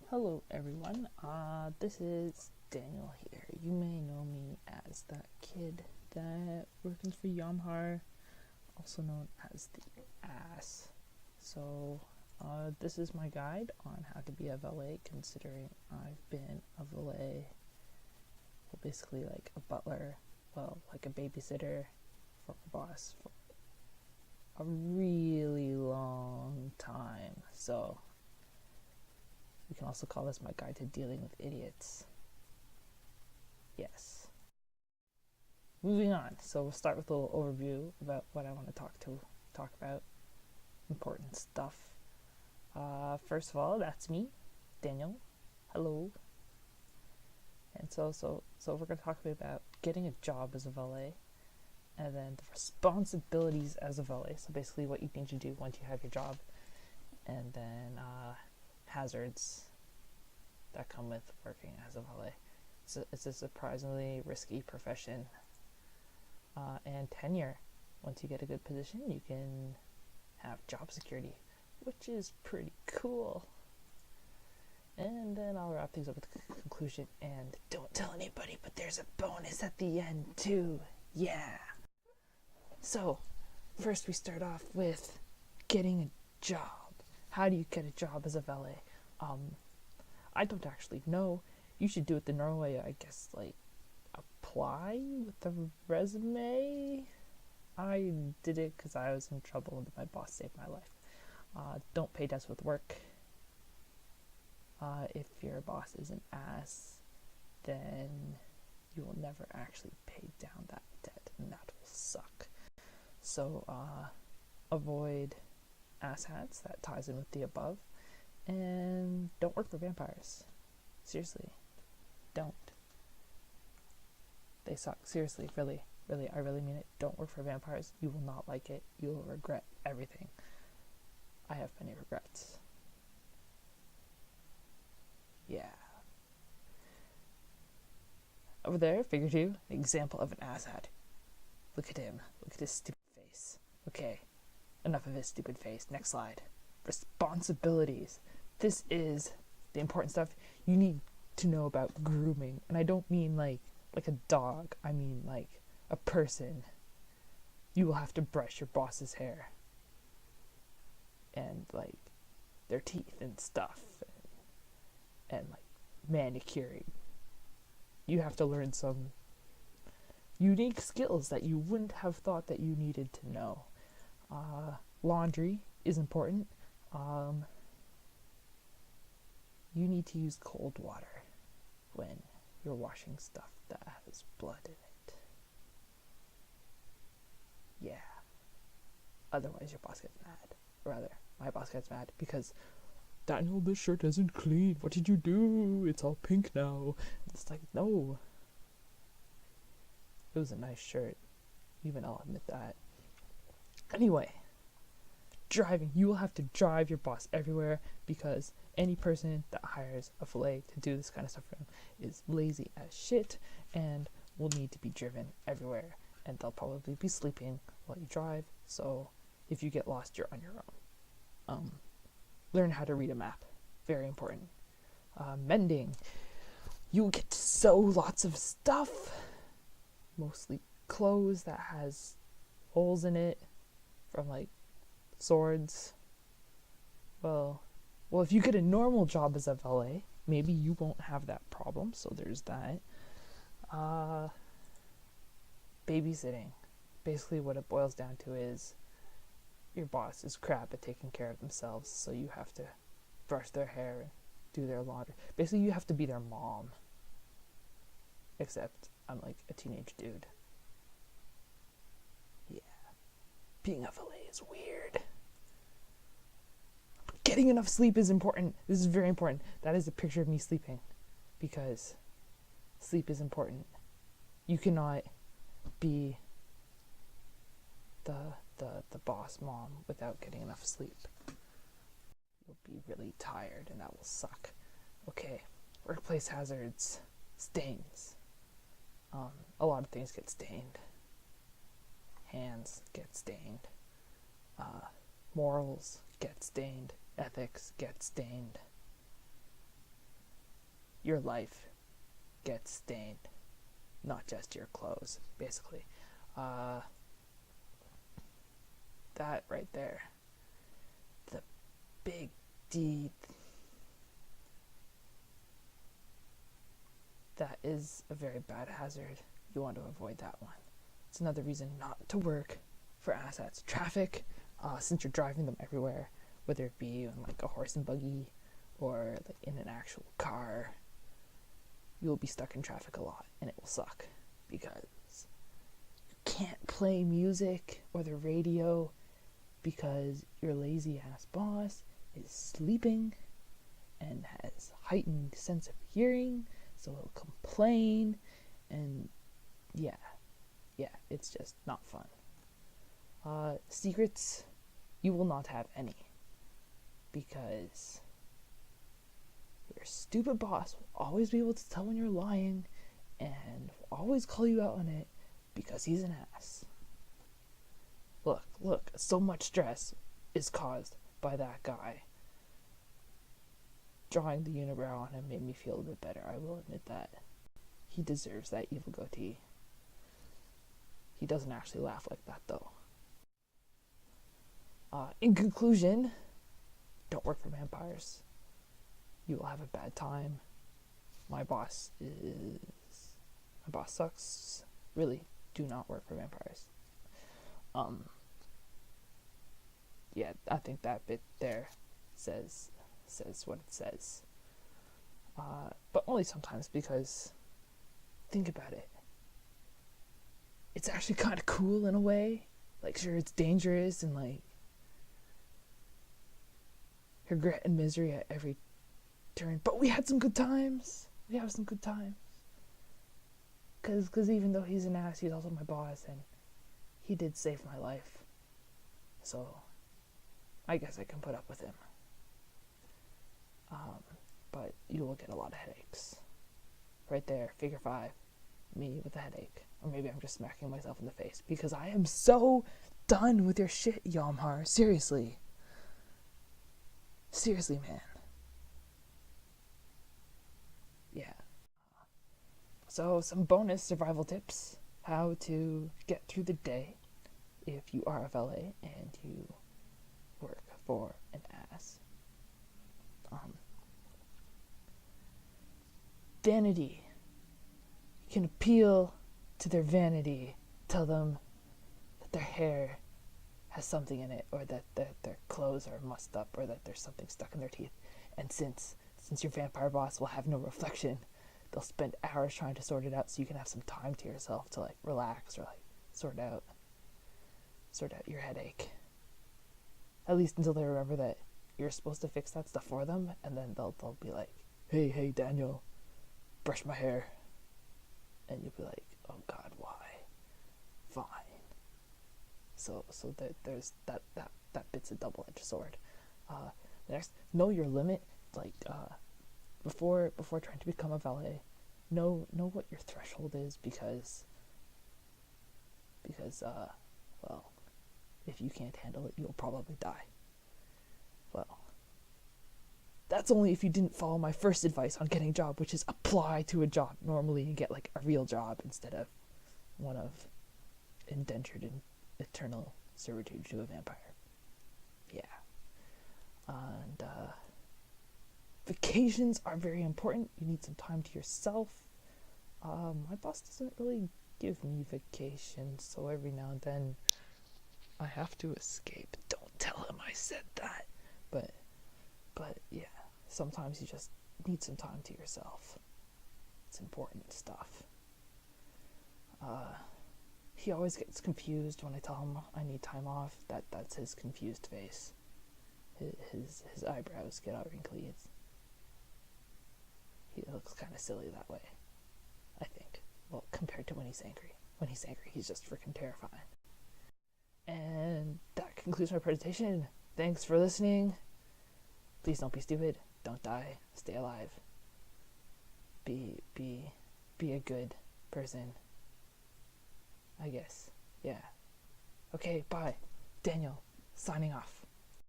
Hello everyone, this is Daniel here. You may know me as that kid that works for Iomhar, also known as the ass. So, this is my guide on how to be a valet, considering I've been a valet, well, basically like a butler, like a babysitter for my boss for a really long time. So, we can also call this my guide to dealing with idiots. Yes. Moving on. So we'll start with a little overview about what I want to talk about. Important stuff. First of all, that's me, Daniel. Hello. And so we're going to talk about getting a job as a valet, and then the responsibilities as a valet. So basically what you need to do once you have your job, and then hazards that come with working as a valet. It's a surprisingly risky profession, and tenure. Once you get a good position, you can have job security, which is pretty cool. And then I'll wrap things up with a conclusion, and don't tell anybody, but there's a bonus at the end too. Yeah. So first we start off with getting a job. How do you get a job as a valet? I don't actually know. You should do it the normal way, I guess, like apply with a resume. I did it because I was in trouble and my boss saved my life. Don't pay debts with work. If your boss is an ass, then you will never actually pay down that debt, and that will suck. So avoid asshats. That ties in with the above. And don't work for vampires. Seriously, don't. They suck. Seriously, really, I really mean it. Don't work for vampires. You will not like it. You will regret everything. I have many regrets. Yeah. Over there, figure two, example of an asshat. Look at him. Look at his stupid face. Okay, enough of his stupid face. Next slide. Responsibilities. This is the important stuff. You need to know about grooming, and I don't mean like a dog. I mean like a person. You will have to brush your boss's hair and like their teeth and stuff, and like manicuring. You have to learn some unique skills that you wouldn't have thought that you needed to know. Laundry is important. You need to use cold water when you're washing stuff that has blood in it. Yeah. Otherwise your boss gets mad. Or rather, my boss gets mad because, Daniel, this shirt isn't clean. What did you do? It's all pink now. It's like, no. It was a nice shirt. Even I'll admit that. Anyway, driving. You will have to drive your boss everywhere, because any person that hires a valet to do this kind of stuff for them is lazy as shit and will need to be driven everywhere, and they'll probably be sleeping while you drive. So if you get lost, you're on your own. Learn how to read a map. Very important. Mending. You get to sew lots of stuff, mostly clothes that has holes in it from like swords. Well, if you get a normal job as a valet, maybe you won't have that problem, so there's that. Babysitting. Basically what it boils down to is your boss is crap at taking care of themselves, so you have to brush their hair and do their laundry. Basically you have to be their mom. Except I'm like a teenage dude. Yeah. Being a valet is weird. Getting enough sleep is important. This is very important. That is a picture of me sleeping, because sleep is important. You cannot be the boss mom without getting enough sleep. You'll be really tired and that will suck. Okay, workplace hazards. Stains. A lot of things get stained. Hands get stained. Morals get stained. Ethics get stained. your life gets stained, not just your clothes, basically. That right there, the big deed, that is a very bad hazard. You want to avoid that one. It's another reason not to work for assets. Traffic, since you're driving them everywhere, whether it be on like a horse and buggy or like in an actual car, you'll be stuck in traffic a lot, and it will suck because you can't play music or the radio because your lazy ass boss is sleeping and has heightened sense of hearing, so he'll complain, and yeah, it's just not fun. Secrets, you will not have any, because your stupid boss will always be able to tell when you're lying and will always call you out on it because he's an ass. Look, so much stress is caused by that guy. Drawing the unibrow on him made me feel a bit better, I will admit that. He deserves that evil goatee. He doesn't actually laugh like that, though. In conclusion, don't work for vampires. You will have a bad time. My boss sucks. Really, do not work for vampires. Yeah, I think that bit there says what it says. But only sometimes, because think about it. It's actually kind of cool in a way. Like, sure, it's dangerous and like regret and misery at every turn, but we had some good times. We have some good times. Cause even though he's an ass, he's also my boss, and he did save my life. So I guess I can put up with him. But you will get a lot of headaches. Right there, figure 5, me with a headache. Or maybe I'm just smacking myself in the face, because I am so done with your shit, Iomhar. Seriously, man. Yeah. So, some bonus survival tips. How to get through the day if you are a valet and you work for an ass. Vanity. You can appeal to their vanity. Tell them that their hair has something in it, or that their clothes are mussed up, or that there's something stuck in their teeth. And since your vampire boss will have no reflection, they'll spend hours trying to sort it out, so you can have some time to yourself to like relax or like sort out your headache. At least until they remember that you're supposed to fix that stuff for them, and then they'll be like, hey Daniel, brush my hair. And you'll be like, oh God, why? Fine. So there's that bit's a double-edged sword. Next, know your limit. Like, before trying to become a valet, know what your threshold is, because well, if you can't handle it, you'll probably die. Well, that's only if you didn't follow my first advice on getting a job, which is apply to a job normally and get like a real job instead of one of indentured and eternal servitude to a vampire. Yeah. And vacations are very important. You need some time to yourself. My boss doesn't really give me vacations, so every now and then I have to escape. Don't tell him I said that. But yeah, sometimes you just need some time to yourself. It's important stuff. He always gets confused when I tell him I need time off. That's his confused face. His eyebrows get all wrinkly. He looks kind of silly that way, I think. Well, compared to when he's angry. When he's angry, he's just freaking terrifying. And that concludes my presentation. Thanks for listening. Please don't be stupid. Don't die. Stay alive. Be a good person, I guess. Yeah. Okay, bye. Daniel, signing off.